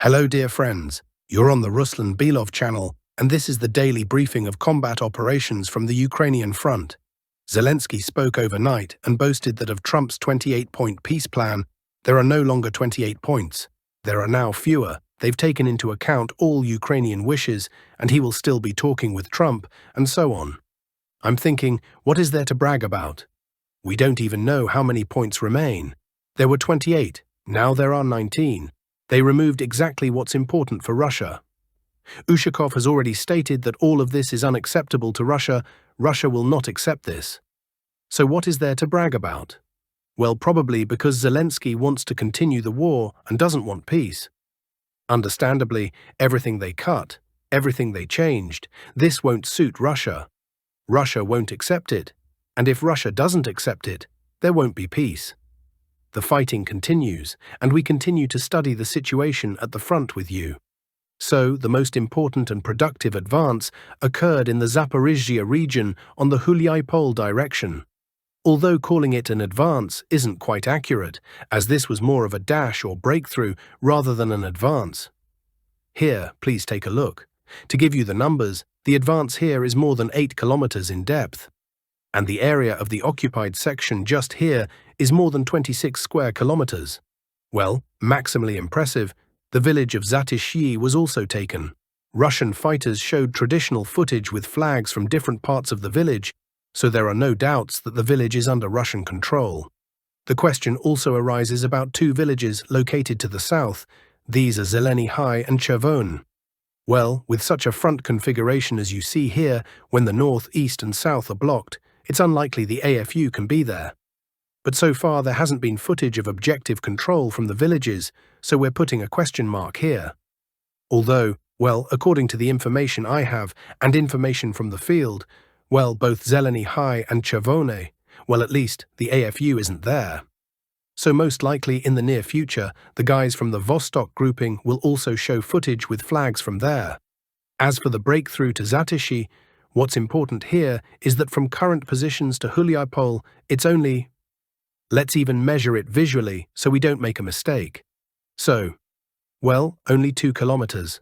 Hello dear friends, you're on the Ruslan Belov channel and this is the daily briefing of combat operations from the Ukrainian front. Zelensky spoke overnight and boasted that of Trump's 28-point peace plan, there are no longer 28 points. There are now fewer. They've taken into account all Ukrainian wishes and he will still be talking with Trump and so on. I'm thinking, what is there to brag about? We don't even know how many points remain. There were 28, now there are 19. They removed exactly what's important for Russia. Ushakov has already stated that all of this is unacceptable to Russia. Russia will not accept this. So what is there to brag about? Well, probably because Zelensky wants to continue the war and doesn't want peace. Understandably, everything they cut, everything they changed, this won't suit Russia. Russia won't accept it. And if Russia doesn't accept it, there won't be peace. The fighting continues, and we continue to study the situation at the front with you. So, the most important and productive advance occurred in the Zaporizhzhia region on the Hulyai direction. Although calling it an advance isn't quite accurate, as this was more of a dash or breakthrough rather than an advance. Here, please take a look. To give you the numbers, the advance here is more than 8 kilometers in depth. And the area of the occupied section just here is more than 26 square kilometers. Well, maximally impressive, the village of Zaporizhzhia was also taken. Russian fighters showed traditional footage with flags from different parts of the village, so there are no doubts that the village is under Russian control. The question also arises about two villages located to the south. These are Zeleny High and Chervon. Well, with such a front configuration as you see here, when the north, east and south are blocked, it's unlikely the AFU can be there. But so far there hasn't been footage of objective control from the villages, so we're putting a question mark here. Although, well, according to the information I have and information from the field, well, both Zeleny High and Chervone, well, at least the AFU isn't there. So most likely in the near future, the guys from the Vostok grouping will also show footage with flags from there. As for the breakthrough to Zaporizhzhia, what's important here is that from current positions to Hulyai, it's only... Let's even measure it visually so we don't make a mistake. So, well, only 2 kilometers.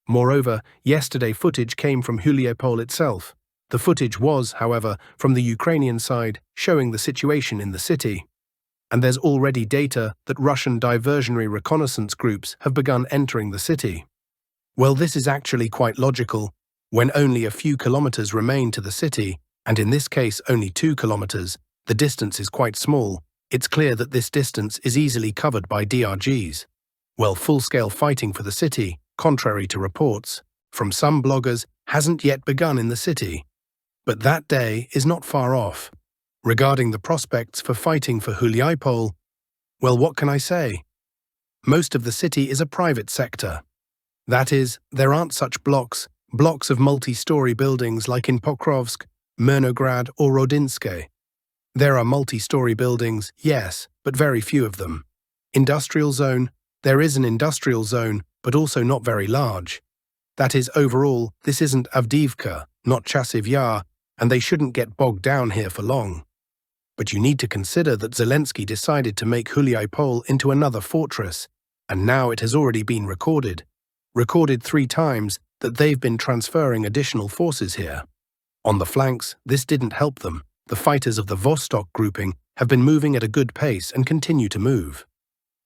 Moreover, yesterday footage came from Hulyai itself. The footage was, however, from the Ukrainian side, showing the situation in the city. And there's already data that Russian diversionary reconnaissance groups have begun entering the city. Well, this is actually quite logical. When only a few kilometers remain to the city, and in this case only 2 kilometers, the distance is quite small. It's clear that this distance is easily covered by DRGs. Well, full-scale fighting for the city, contrary to reports from some bloggers, hasn't yet begun in the city. But that day is not far off. Regarding the prospects for fighting for Hulyai, well, what can I say? Most of the city is a private sector. That is, there aren't such blocks of multi-story buildings like in Pokrovsk, Mirnograd or Rodinske. There are multi-story buildings, yes, but very few of them. Industrial zone, there is an industrial zone, but also not very large. That is, overall, this isn't Avdiivka, not Chasiv Yar, and they shouldn't get bogged down here for long. But you need to consider that Zelensky decided to make Hulyai into another fortress, and now it has already been recorded 3 times, that they've been transferring additional forces here. On the flanks, this didn't help them. The fighters of the Vostok grouping have been moving at a good pace and continue to move.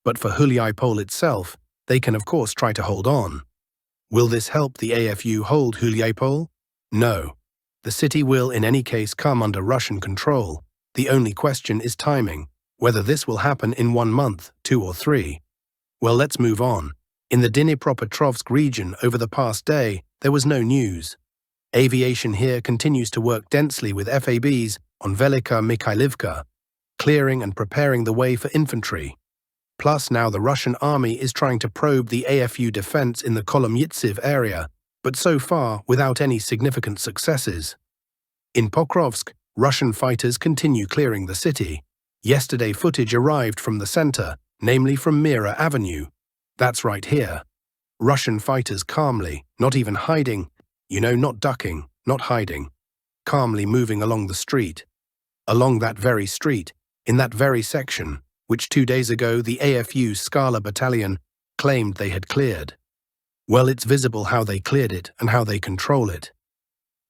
But for Hulyai itself, they can of course try to hold on. Will this help the AFU hold Hulyai? No. The city will in any case come under Russian control. The only question is timing, whether this will happen in 1 month, 2 or 3. Well, let's move on. In the Dnipropetrovsk region over the past day, there was no news. Aviation here continues to work densely with FABs on Velika Mikhailivka, clearing and preparing the way for infantry. Plus now the Russian army is trying to probe the AFU defense in the Kolomytsiv area, but so far without any significant successes. In Pokrovsk, Russian fighters continue clearing the city. Yesterday footage arrived from the center, namely from Mira Avenue. That's right here. Russian fighters calmly, not even hiding, not ducking, not hiding, calmly moving along the street. Along that very street, in that very section, which 2 days ago the AFU Skala Battalion claimed they had cleared. Well, it's visible how they cleared it and how they control it.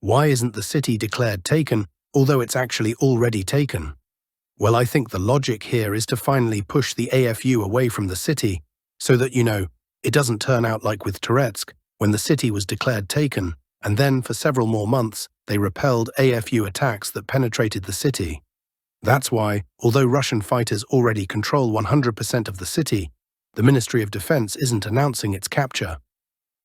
Why isn't the city declared taken, although it's actually already taken? Well, I think the logic here is to finally push the AFU away from the city, so that, it doesn't turn out like with Toretsk, when the city was declared taken, and then for several more months they repelled AFU attacks that penetrated the city. That's why, although Russian fighters already control 100% of the city, the Ministry of Defense isn't announcing its capture.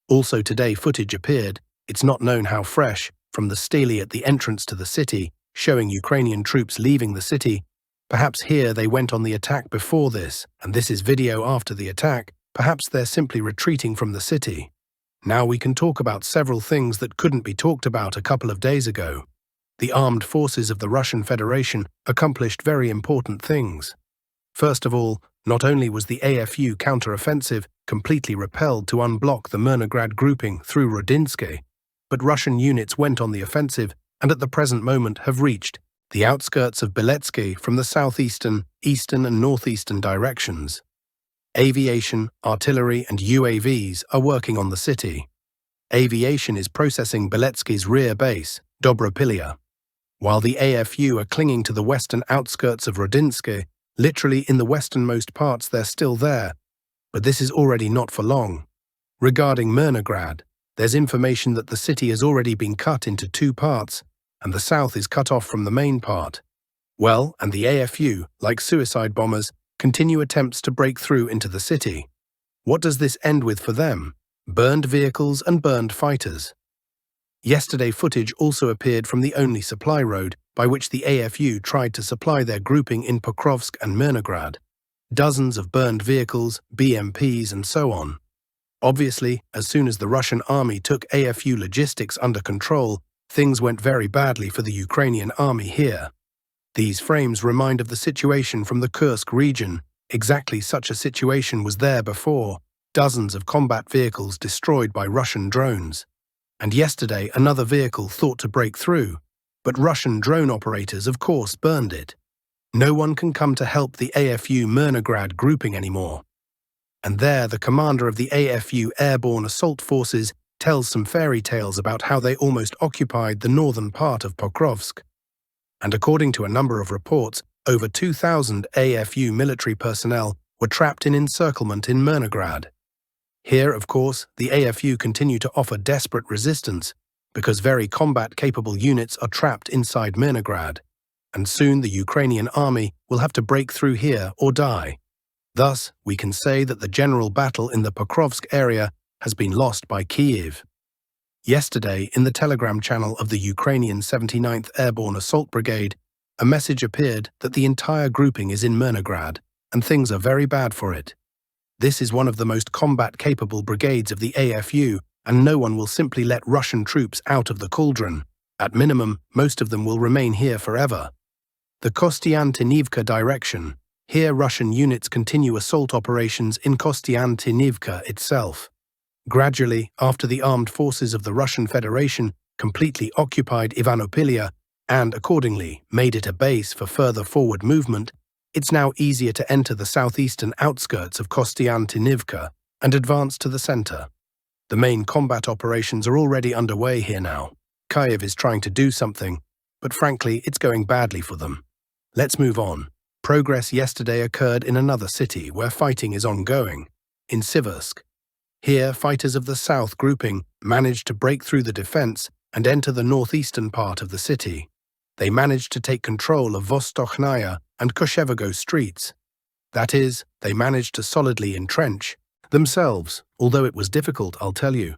Also today footage appeared, it's not known how fresh, from the stele at the entrance to the city, showing Ukrainian troops leaving the city. Perhaps here they went on the attack before this, and this is video after the attack. Perhaps they're simply retreating from the city. Now we can talk about several things that couldn't be talked about a couple of days ago. The armed forces of the Russian Federation accomplished very important things. First of all, not only was the AFU counter-offensive completely repelled to unblock the Mirnograd grouping through Rodinsky, but Russian units went on the offensive and at the present moment have reached the outskirts of Beletsky from the southeastern, eastern and northeastern directions. Aviation, artillery and UAVs are working on the city. Aviation is processing Beletsky's rear base, Dnipropetrovsk, while the AFU are clinging to the western outskirts of Rodinsky. Literally in the westernmost parts they're still there, but this is already not for long. Regarding Mirnograd, there's information that the city has already been cut into two parts, and the south is cut off from the main part. Well, and the AFU, like suicide bombers, continue attempts to break through into the city. What does this end with for them? Burned vehicles and burned fighters. Yesterday footage also appeared from the only supply road by which the AFU tried to supply their grouping in Pokrovsk and Mirnograd. Dozens of burned vehicles, BMPs and so on. Obviously, as soon as the Russian army took AFU logistics under control, things went very badly for the Ukrainian army here. These frames remind of the situation from the Kursk region. Exactly such a situation was there before. Dozens of combat vehicles destroyed by Russian drones. And yesterday another vehicle thought to break through, but Russian drone operators of course burned it. No one can come to help the AFU Mirnograd grouping anymore. And there the commander of the AFU Airborne Assault Forces tells some fairy tales about how they almost occupied the northern part of Pokrovsk. And according to a number of reports, over 2,000 AFU military personnel were trapped in encirclement in Mirnograd. Here, of course, the AFU continue to offer desperate resistance because very combat-capable units are trapped inside Mirnograd, and soon the Ukrainian army will have to break through here or die. Thus, we can say that the general battle in the Pokrovsk area has been lost by Kyiv. Yesterday, in the Telegram channel of the Ukrainian 79th Airborne Assault Brigade, a message appeared that the entire grouping is in Mirnograd, and things are very bad for it. This is one of the most combat-capable brigades of the AFU, and no one will simply let Russian troops out of the cauldron. At minimum, most of them will remain here forever. The Kostyantynivka direction. Here Russian units continue assault operations in Kostyantynivka itself. Gradually, after the armed forces of the Russian Federation completely occupied Ivanopilia and, accordingly, made it a base for further forward movement, it's now easier to enter the southeastern outskirts of Kostyantynivka and advance to the center. The main combat operations are already underway here now. Kyiv is trying to do something, but frankly, it's going badly for them. Let's move on. Progress yesterday occurred in another city where fighting is ongoing, in Siversk. Here, fighters of the South grouping managed to break through the defense and enter the northeastern part of the city. They managed to take control of Vostochная and Koshevogo streets. That is, they managed to solidly entrench themselves, although it was difficult, I'll tell you.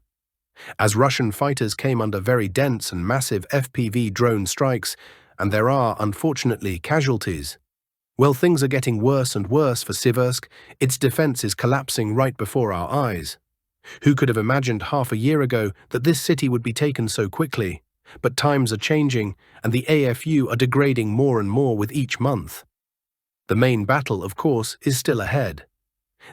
As Russian fighters came under very dense and massive FPV drone strikes, and there are, unfortunately, casualties. Well, things are getting worse and worse for Siversk. Its defense is collapsing right before our eyes. Who could have imagined half a year ago that this city would be taken so quickly? But times are changing, and the AFU are degrading more and more with each month. The main battle, of course, is still ahead.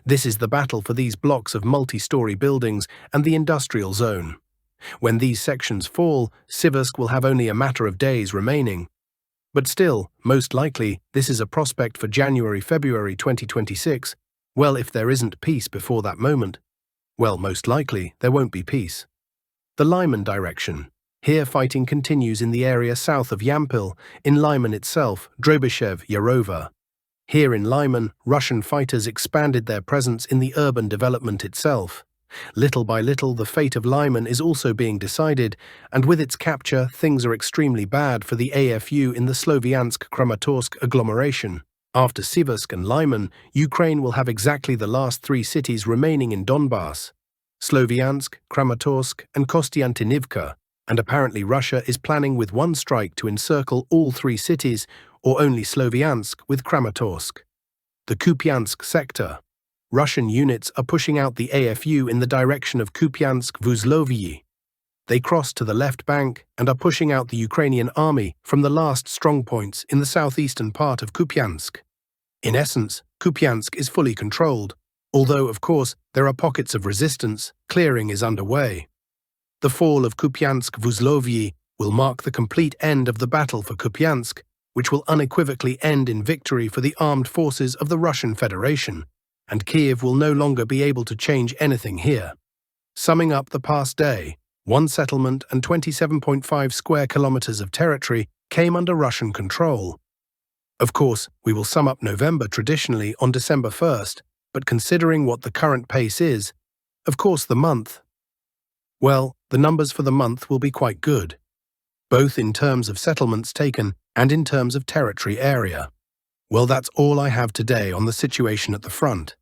This is the battle for these blocks of multi-story buildings and the industrial zone. When these sections fall, Siversk will have only a matter of days remaining. But still, most likely, this is a prospect for January-February 2026, Well, if there isn't peace before that moment, well, most likely there won't be peace. The Lyman direction. Here fighting continues in the area south of Yampil, in Lyman itself, Drobyshev, Yarova. Here in Lyman, Russian fighters expanded their presence in the urban development itself. Little by little, the fate of Lyman is also being decided, and with its capture, things are extremely bad for the AFU in the Sloviansk-Kramatorsk agglomeration. After Siversk and Lyman, Ukraine will have exactly the last three cities remaining in Donbass: Sloviansk, Kramatorsk, and Kostyantynivka, and apparently Russia is planning with one strike to encircle all three cities, or only Sloviansk with Kramatorsk. The Kupiansk sector. Russian units are pushing out the AFU in the direction of Kupiansk-Vuzlovyi. They cross to the left bank and are pushing out the Ukrainian army from the last strongpoints in the southeastern part of Kupiansk. In essence, Kupiansk is fully controlled, although, of course, there are pockets of resistance. Clearing is underway. The fall of Kupiansk-Vuzlovyi will mark the complete end of the battle for Kupiansk, which will unequivocally end in victory for the armed forces of the Russian Federation, and Kyiv will no longer be able to change anything here. Summing up the past day, one settlement and 27.5 square kilometers of territory came under Russian control. Of course, we will sum up November traditionally on December 1st, but considering what the current pace is, of course the month, well, the numbers for the month will be quite good, both in terms of settlements taken and in terms of territory area. Well, that's all I have today on the situation at the front.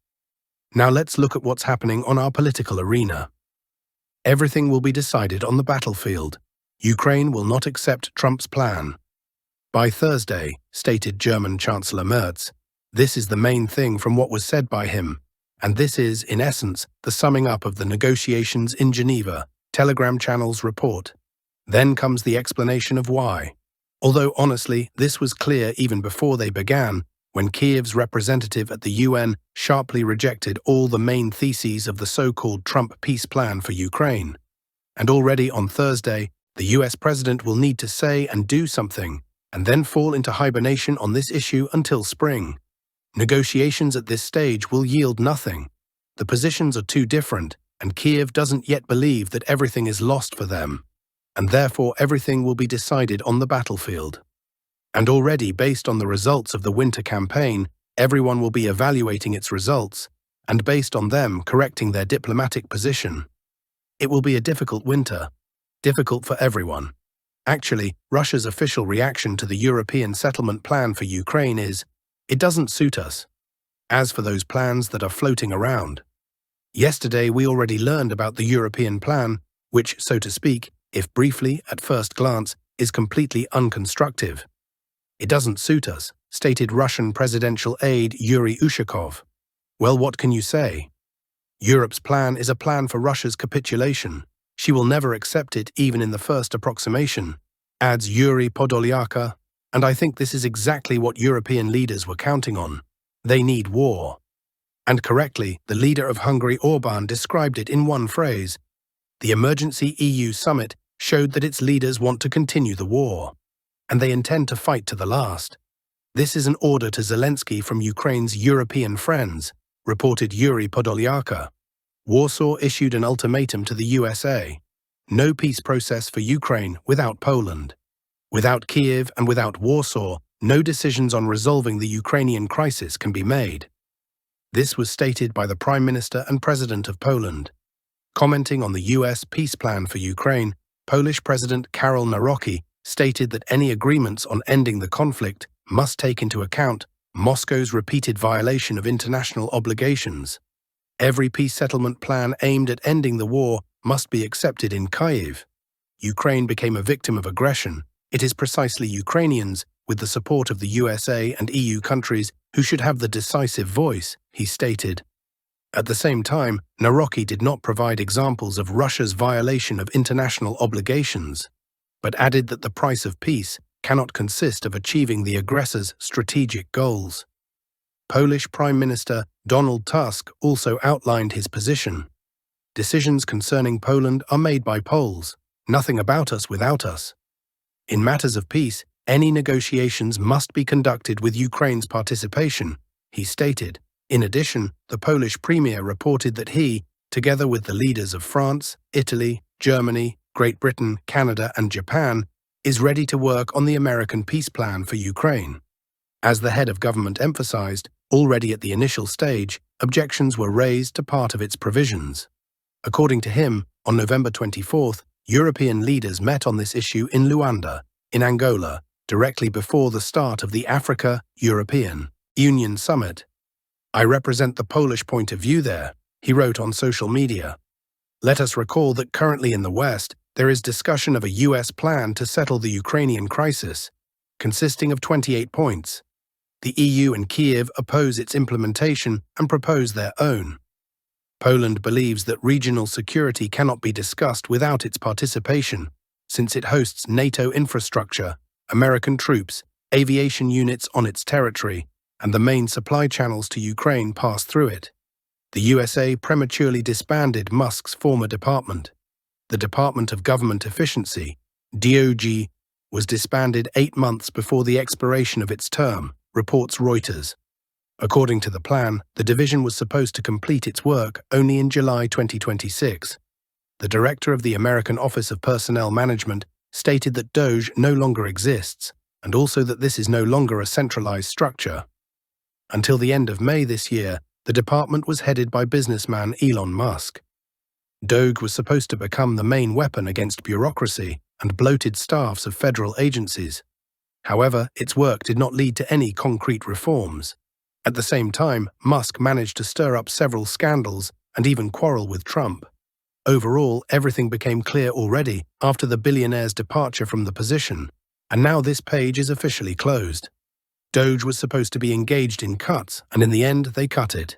Now let's look at what's happening on our political arena. Everything will be decided on the battlefield. Ukraine will not accept Trump's plan. By Thursday, stated German Chancellor Merz, this is the main thing from what was said by him, and this is, in essence, the summing up of the negotiations in Geneva, Telegram channels report. Then comes the explanation of why. Although honestly, this was clear even before they began, when Kyiv's representative at the UN sharply rejected all the main theses of the so-called Trump peace plan for Ukraine. And already on Thursday, the US president will need to say and do something, and then fall into hibernation on this issue until spring. Negotiations at this stage will yield nothing. The positions are too different, and Kyiv doesn't yet believe that everything is lost for them, and therefore everything will be decided on the battlefield. And already, based on the results of the winter campaign, everyone will be evaluating its results, and based on them correcting their diplomatic position. It will be a difficult winter, difficult for everyone. Actually, Russia's official reaction to the European settlement plan for Ukraine is, it doesn't suit us. As for those plans that are floating around, yesterday we already learned about the European plan, which, so to speak, if briefly, at first glance, is completely unconstructive. It doesn't suit us, stated Russian presidential aide Yuri Ushakov. Well, what can you say? Europe's plan is a plan for Russia's capitulation. She will never accept it even in the first approximation, adds Yuri Podolyaka, and I think this is exactly what European leaders were counting on. They need war. And correctly, the leader of Hungary, Orbán, described it in one phrase. The emergency EU summit showed that its leaders want to continue the war, and they intend to fight to the last. This is an order to Zelensky from Ukraine's European friends, reported Yuri Podolyaka. Warsaw issued an ultimatum to the USA. No peace process for Ukraine without Poland. Without Kyiv and without Warsaw, no decisions on resolving the Ukrainian crisis can be made. This was stated by the Prime Minister and President of Poland. Commenting on the US peace plan for Ukraine, Polish President Karol Nawrocki stated that any agreements on ending the conflict must take into account Moscow's repeated violation of international obligations. Every peace settlement plan aimed at ending the war must be accepted in Kyiv. Ukraine became a victim of aggression. It is precisely Ukrainians, with the support of the USA and EU countries, who should have the decisive voice, he stated. At the same time, Nawrocki did not provide examples of Russia's violation of international obligations, but added that the price of peace cannot consist of achieving the aggressor's strategic goals. Polish Prime Minister Donald Tusk also outlined his position. Decisions concerning Poland are made by Poles, nothing about us without us. In matters of peace, any negotiations must be conducted with Ukraine's participation, he stated. In addition, the Polish premier reported that he, together with the leaders of France, Italy, Germany, Great Britain, Canada, and Japan, is ready to work on the American peace plan for Ukraine. As the head of government emphasized, already at the initial stage, objections were raised to part of its provisions. According to him, on November 24th, European leaders met on this issue in Luanda, in Angola, directly before the start of the Africa-European Union Summit. "I represent the Polish point of view there," he wrote on social media. "Let us recall that currently in the West, there is discussion of a US plan to settle the Ukrainian crisis, consisting of 28 points. The EU and Kyiv oppose its implementation and propose their own. Poland believes that regional security cannot be discussed without its participation, since it hosts NATO infrastructure, American troops, aviation units on its territory, and the main supply channels to Ukraine pass through it. The USA prematurely disbanded Musk's former department. The Department of Government Efficiency, DOG, was disbanded 8 months before the expiration of its term, reports Reuters. According to the plan, the division was supposed to complete its work only in July 2026. The director of the American Office of Personnel Management stated that DOG no longer exists, and also that this is no longer a centralized structure. Until the end of May this year, the department was headed by businessman Elon Musk. DOG was supposed to become the main weapon against bureaucracy and bloated staffs of federal agencies. However, its work did not lead to any concrete reforms. At the same time, Musk managed to stir up several scandals and even quarrel with Trump. Overall, everything became clear already after the billionaire's departure from the position, and now this page is officially closed. DOG was supposed to be engaged in cuts, and in the end, they cut it.